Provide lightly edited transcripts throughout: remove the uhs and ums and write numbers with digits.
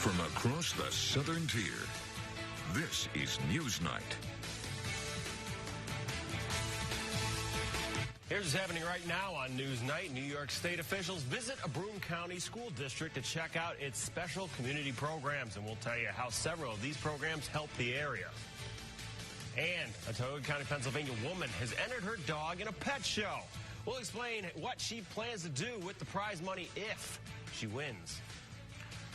From across the southern tier, this is Newsnight. Here's what's happening right now on Newsnight. New York State officials visit a Broome County school district to check out its special community programs, and we'll tell you how several of these programs help the area. And a Tioga County, Pennsylvania woman has entered her dog in a pet show. We'll explain what she plans to do with the prize money if she wins.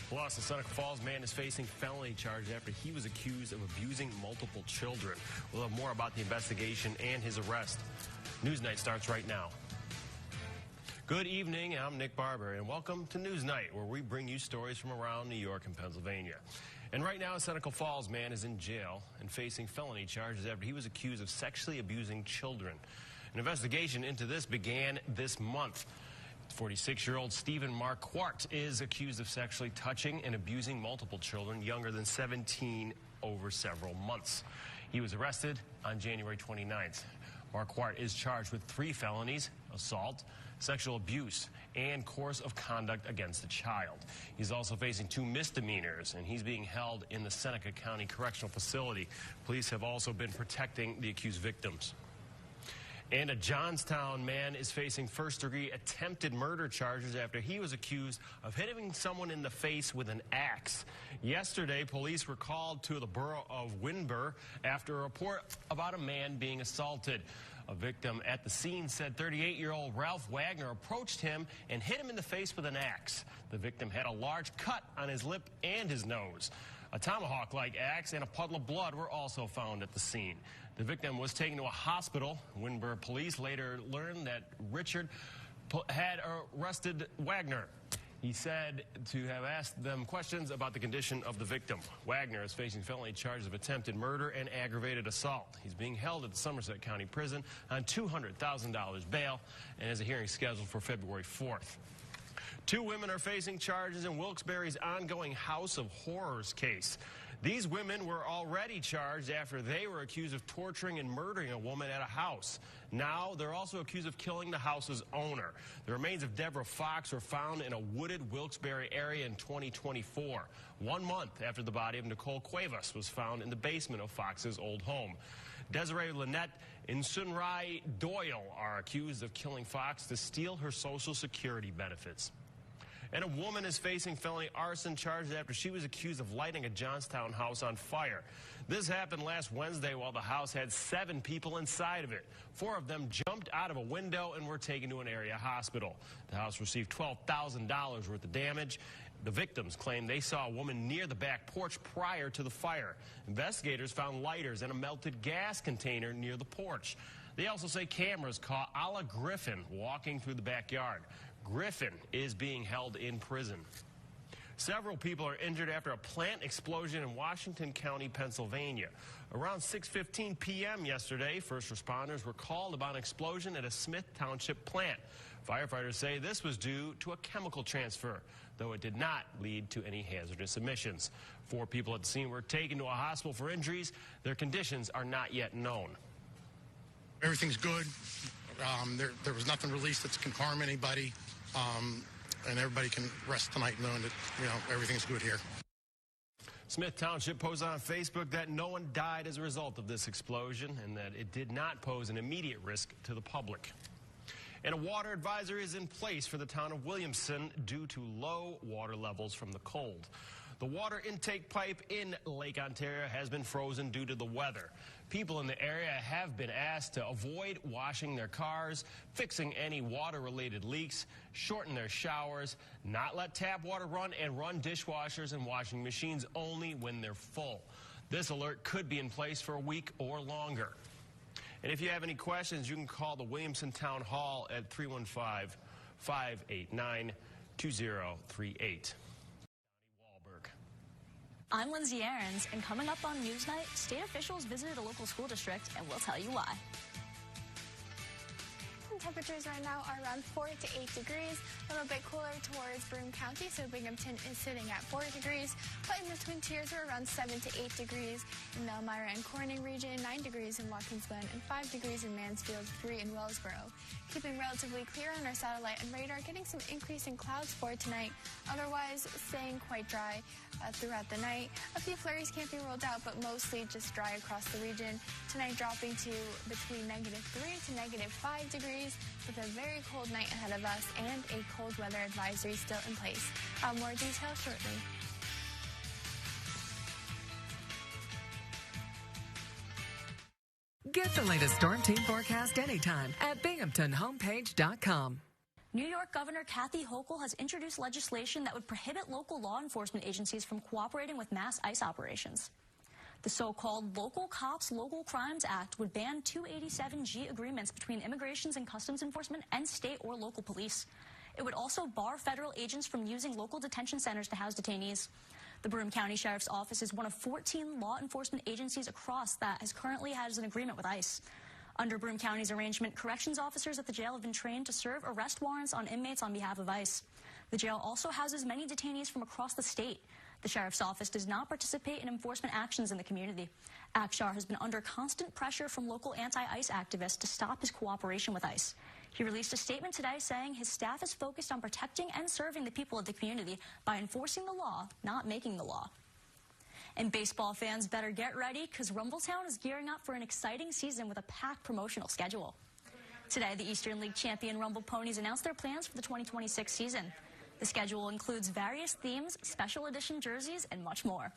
Plus, a Seneca Falls man is facing felony charges after he was accused of abusing multiple children. We'll have more about the investigation and his arrest. Newsnight starts right now. Good evening, I'm Nick Barber, and welcome to Newsnight, where we bring you stories from around New York and Pennsylvania. And right now, a Seneca Falls man is in jail and facing felony charges after he was accused of sexually abusing children. An investigation into this began this month. 46-year-old Stephen Marquardt is accused of sexually touching and abusing multiple children younger than 17 over several months. He was arrested on January 29th. Marquardt is charged with 3 felonies: assault, sexual abuse, and course of conduct against a child. He's also facing 2 misdemeanors, and he's being held in the Seneca County Correctional Facility. Police have also been protecting the accused victims. And a Johnstown man is facing first-degree attempted murder charges after he was accused of hitting someone in the face with an axe. Yesterday, police were called to the borough of Winburn after a report about a man being assaulted. A victim at the scene said 38-year-old Ralph Wagner approached him and hit him in the face with an axe. The victim had a large cut on his lip and his nose. A tomahawk-like axe and a puddle of blood were also found at the scene. The victim was taken to a hospital. Winburn police later learned that Richard had arrested Wagner. He said to have asked them questions about the condition of the victim. Wagner is facing felony charges of attempted murder and aggravated assault. He's being held at the Somerset County Prison on $200,000 bail and has a hearing scheduled for February 4th. 2 women are facing charges in Wilkes-Barre's ongoing House of Horrors case. These women were already charged after they were accused of torturing and murdering a woman at a house. Now they're also accused of killing the house's owner. The remains of Deborah Fox were found in a wooded Wilkes-Barre area in 2024, 1 month after the body of Nicole Cuevas was found in the basement of Fox's old home. Desiree Lynette and Sunrai Doyle are accused of killing Fox to steal her Social Security benefits. And a woman is facing felony arson charges after she was accused of lighting a Johnstown house on fire. This happened last Wednesday while the house had 7 people inside of it. 4 of them jumped out of a window and were taken to an area hospital. The house received $12,000 worth of damage. The victims claim they saw a woman near the back porch prior to the fire. Investigators found lighters and a melted gas container near the porch. They also say cameras caught Ala Griffin walking through the backyard. Griffin is being held in prison. Several people are injured after a plant explosion in Washington County, Pennsylvania. Around 6:15 p.m. yesterday, first responders were called about an explosion at a Smith Township plant. Firefighters say this was due to a chemical transfer, though it did not lead to any hazardous emissions. 4 people at the scene were taken to a hospital for injuries. Their conditions are not yet known. Everything's good. There was nothing released that can harm anybody. And everybody can rest tonight knowing that, everything's good here. Smith Township posted on Facebook that no one died as a result of this explosion and that it did not pose an immediate risk to the public. And a water advisory is in place for the town of Williamson due to low water levels from the cold. The water intake pipe in Lake Ontario has been frozen due to the weather. People in the area have been asked to avoid washing their cars, fixing any water-related leaks, shorten their showers, not let tap water run, and run dishwashers and washing machines only when they're full. This alert could be in place for a week or longer. And if you have any questions, you can call the Williamson Town Hall at 315-589-2038. I'm Lindsay Arons, and coming up on Newsnight, state officials visited a local school district, and we'll tell you why. temperatures right now are around 4 to 8 degrees, a little bit cooler towards Broome County, so Binghamton is sitting at 4 degrees, but in the Twin Tiers we're around 7 to 8 degrees. In the Elmira and Corning region, 9 degrees in Watkins Glen, and 5 degrees in Mansfield, 3 in Wellsboro. Keeping relatively clear on our satellite and radar, getting some increase in clouds for tonight, otherwise staying quite dry throughout the night. A few flurries can't be ruled out, but mostly just dry across the region. Tonight dropping to between -3 to -5 degrees, with a very cold night ahead of us and a cold weather advisory still in place. More details shortly. Get the latest storm team forecast anytime at binghamtonhomepage.com. New York Governor Kathy Hochul has introduced legislation that would prohibit local law enforcement agencies from cooperating with mass ICE operations. The so-called Local Cops, Local Crimes Act would ban 287G agreements between Immigrations and Customs Enforcement and state or local police. It would also bar federal agents from using local detention centers to house detainees. The Broome County Sheriff's Office is one of 14 law enforcement agencies across that currently has an agreement with ICE. Under Broome County's arrangement, corrections officers at the jail have been trained to serve arrest warrants on inmates on behalf of ICE. The jail also houses many detainees from across the state. The Sheriff's Office does not participate in enforcement actions in the community. Akshar has been under constant pressure from local anti-ICE activists to stop his cooperation with ICE. He released a statement today saying his staff is focused on protecting and serving the people of the community by enforcing the law, not making the law. And baseball fans better get ready, because Rumbletown is gearing up for an exciting season with a packed promotional schedule. Today, the Eastern League champion Rumble Ponies announced their plans for the 2026 season. The schedule includes various themes, special edition jerseys, and much more.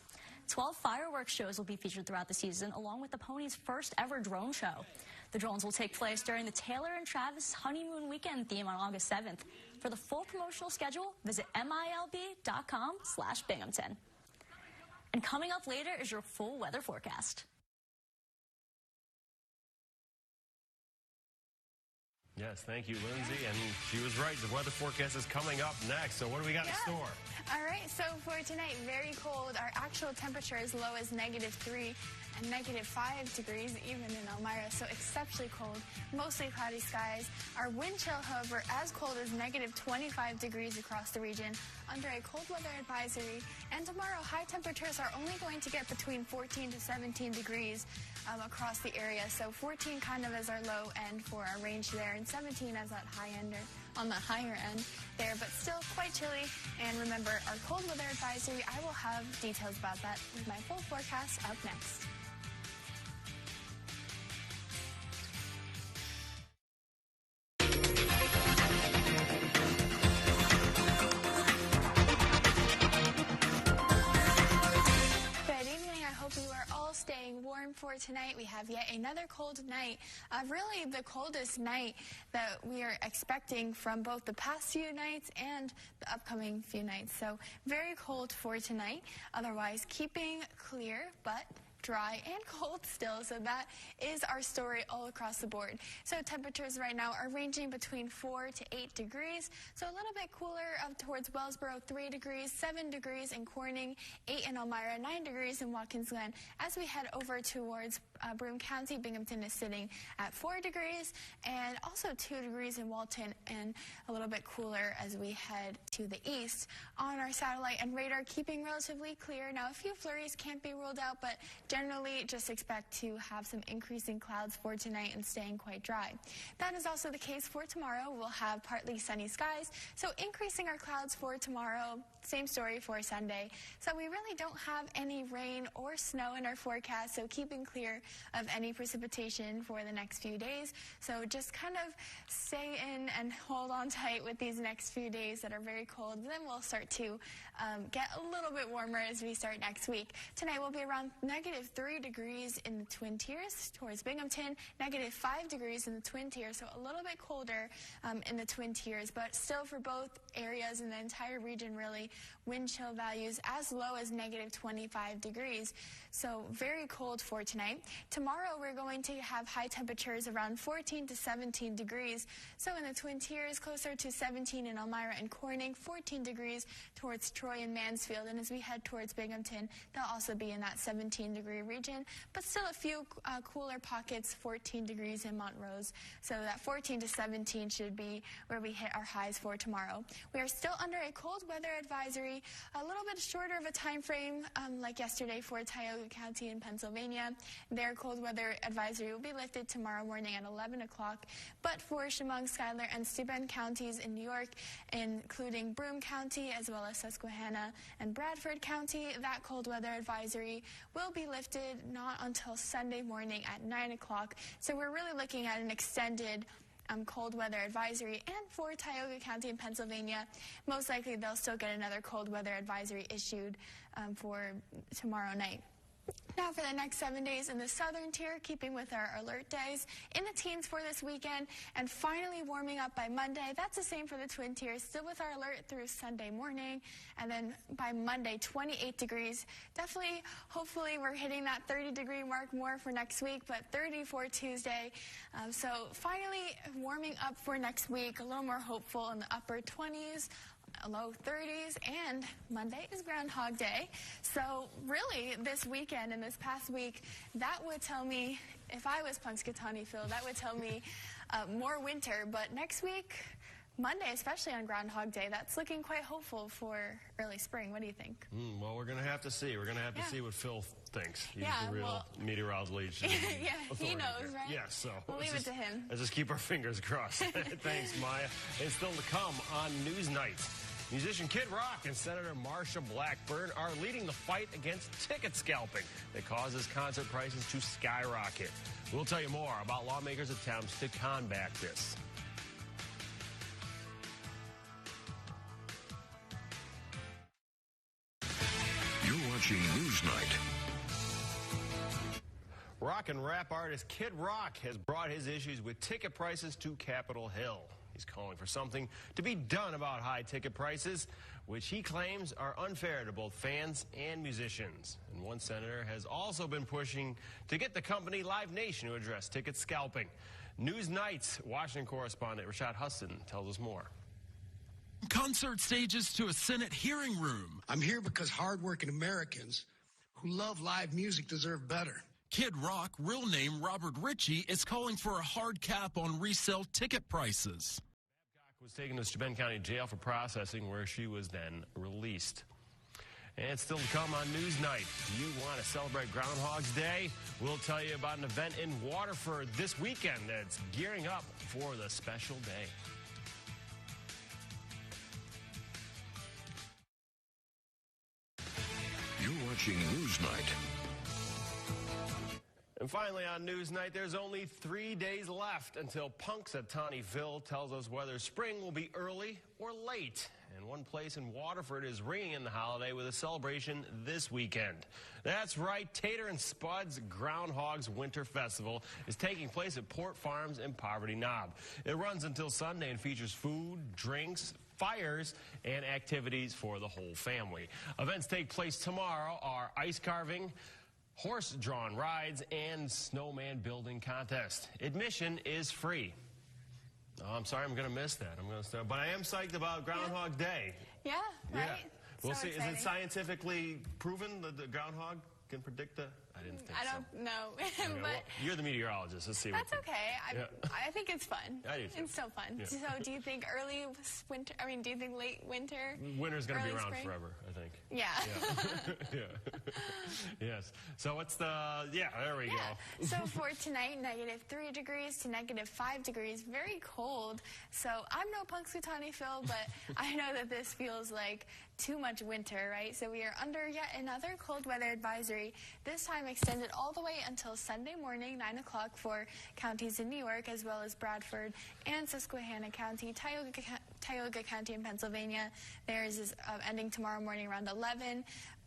12 fireworks shows will be featured throughout the season, along with the Ponies' first ever drone show. The drones will take place during the Taylor and Travis Honeymoon Weekend theme on August 7th. For the full promotional schedule, visit milb.com/Binghamton. And coming up later is your full weather forecast. Yes, thank you, Lindsay. And she was right. The weather forecast is coming up next. So what do we got in store? All right, so for tonight, very cold. Our actual temperature is low as -3 and -5 degrees, even in Elmira, so exceptionally cold. Mostly cloudy skies. Our wind chill, however, as cold as -25 degrees across the region under a cold weather advisory. And tomorrow, high temperatures are only going to get between 14 to 17 degrees across the area. So 14 kind of as our low end for our range there, and 17 as that high end, on the higher end there, but still quite chilly. And remember, our cold weather advisory, I will have details about that with my full forecast up next. Staying warm for tonight. We have yet another cold night, really the coldest night that we are expecting from both the past few nights and the upcoming few nights. So very cold for tonight. Otherwise, keeping clear, but dry and cold still, so that is our story all across the board. So temperatures right now are ranging between 4 to 8 degrees, so a little bit cooler up towards Wellsboro, 3 degrees, 7 degrees in Corning, 8 in Elmira, 9 degrees in Watkins Glen. As we head over towards Broome County, Binghamton is sitting at 4 degrees, and also 2 degrees in Walton, and a little bit cooler as we head to the east. On our satellite and radar, keeping relatively clear. Now, a few flurries can't be ruled out, but generally just expect to have some increasing clouds for tonight and staying quite dry. That is also the case for tomorrow. We'll have partly sunny skies, so increasing our clouds for tomorrow. Same story for Sunday. So we really don't have any rain or snow in our forecast, so keeping clear of any precipitation for the next few days. So just kind of stay in and hold on tight with these next few days that are very cold. Then we'll start to get a little bit warmer as we start next week. Tonight will be around -3 degrees in the Twin Tiers towards Binghamton, -5 degrees in the Twin Tiers, so a little bit colder in the Twin Tiers, but still for both areas in the entire region, really, wind chill values as low as -25 degrees. So very cold for tonight. Tomorrow we're going to have high temperatures around 14 to 17 degrees. So in the Twin Tiers, closer to 17 in Elmira and Corning, 14 degrees towards Troy and Mansfield. And as we head towards Binghamton, they'll also be in that 17-degree region, but still a few cooler pockets, 14 degrees in Montrose. So that 14 to 17 should be where we hit our highs for tomorrow. We are still under a cold weather advisory, a little bit shorter of a time frame like yesterday for Tioga County in Pennsylvania. Their cold weather advisory will be lifted tomorrow morning at 11 o'clock. But for Chemung, Schuyler, and Steuben counties in New York, including Broome County as well as Susquehanna and Bradford County, that cold weather advisory will be lifted not until Sunday morning at 9 o'clock. So we're really looking at an extended cold weather advisory. And for Tioga County in Pennsylvania, most likely they'll still get another cold weather advisory issued for tomorrow night. Now for the next 7 days in the southern tier, keeping with our alert days, in the teens for this weekend, and finally warming up by Monday. That's the same for the Twin Tiers, still with our alert through Sunday morning, and then by Monday, 28 degrees. Definitely, hopefully, we're hitting that 30-degree mark more for next week, but 30 for Tuesday. So finally warming up for next week, a little more hopeful in the upper 20s. Low 30s, and Monday is Groundhog Day. So really, this weekend and this past week, that would tell me, if I was Punxsutawney Phil, that would tell me more winter. But next week, Monday, especially on Groundhog Day, that's looking quite hopeful for early spring. What do you think? Well, we're going to have to see. We're going to have to see what Phil thinks. He's the real meteorologist. Yeah, he knows, right? Yes, so we'll leave it to him. Let's just keep our fingers crossed. Thanks, Maya. It's still to come on Newsnight. Musician Kid Rock and Senator Marsha Blackburn are leading the fight against ticket scalping that causes concert prices to skyrocket. We'll tell you more about lawmakers' attempts to combat this. You're watching Newsnight. Rock and rap artist Kid Rock has brought his issues with ticket prices to Capitol Hill. He's calling for something to be done about high ticket prices, which he claims are unfair to both fans and musicians. And one senator has also been pushing to get the company Live Nation to address ticket scalping. Newsnight's Washington correspondent Rashad Huston tells us more. Concert stages to a Senate hearing room. I'm here because hardworking Americans who love live music deserve better. Kid Rock, real name Robert Ritchie, is calling for a hard cap on resale ticket prices. Babcock was taken to Steuben County Jail for processing, where she was then released. And it's still to come on Newsnight. Do you want to celebrate Groundhog's Day? We'll tell you about an event in Waterford this weekend that's gearing up for the special day. You're watching Newsnight. And finally on Newsnight, there's only 3 days left until Punxsutawney Phil tells us whether spring will be early or late. And one place in Waterford is ringing in the holiday with a celebration this weekend. That's right, Tater and Spud's Groundhog's Winter Festival is taking place at Port Farms in Poverty Knob. It runs until Sunday and features food, drinks, fires, and activities for the whole family. Events take place tomorrow are ice carving, horse-drawn rides, and snowman building contest. Admission is free. Oh, I'm sorry, I'm going to miss that. But I am psyched about Groundhog Day. Yeah, right? Yeah. We'll see. Exciting. Is it scientifically proven that the groundhog can predict the... I didn't think so. I don't know. Okay, but well, you're the meteorologist. Let's see. that's okay. I think it's fun. I do too. It's still fun. Yeah. So do you think early winter, do you think late winter? Winter's going to be around spring? forever, I think. Yeah. Yeah. Yes. So what's the... Yeah, there we go. So for tonight, -3 degrees to -5 degrees. Very cold. So I'm no Punxsutawney Phil, but I know that this feels like too much winter, right? So we are under yet another cold weather advisory, this time extended all the way until Sunday morning, 9 o'clock for counties in New York, as well as Bradford and Susquehanna County, Tioga County in Pennsylvania. Theirs is ending tomorrow morning around 11.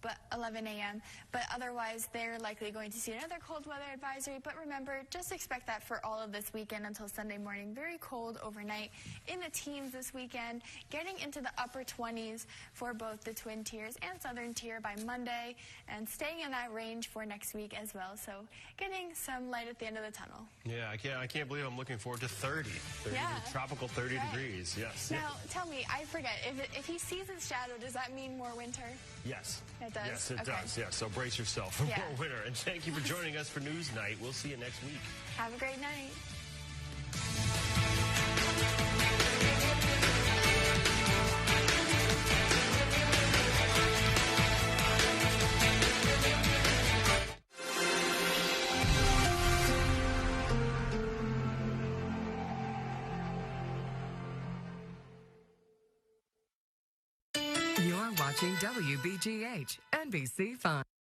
but 11 a.m. But otherwise, they're likely going to see another cold weather advisory. But remember, just expect that for all of this weekend until Sunday morning. Very cold overnight, in the teens this weekend, getting into the upper 20s for both the Twin Tiers and Southern Tier by Monday, and staying in that range for next week as well. So getting some light at the end of the tunnel. Yeah, I can't believe I'm looking forward to 30. Tropical 30 degrees, yes. Now, tell me, I forget, if he sees his shadow, does that mean more winter? Yes. It does? Yes, it does. Yeah, so brace yourself for more winter. And thank you for joining us for News Night. We'll see you next week. Have a great night. You're watching WBGH, NBC 5.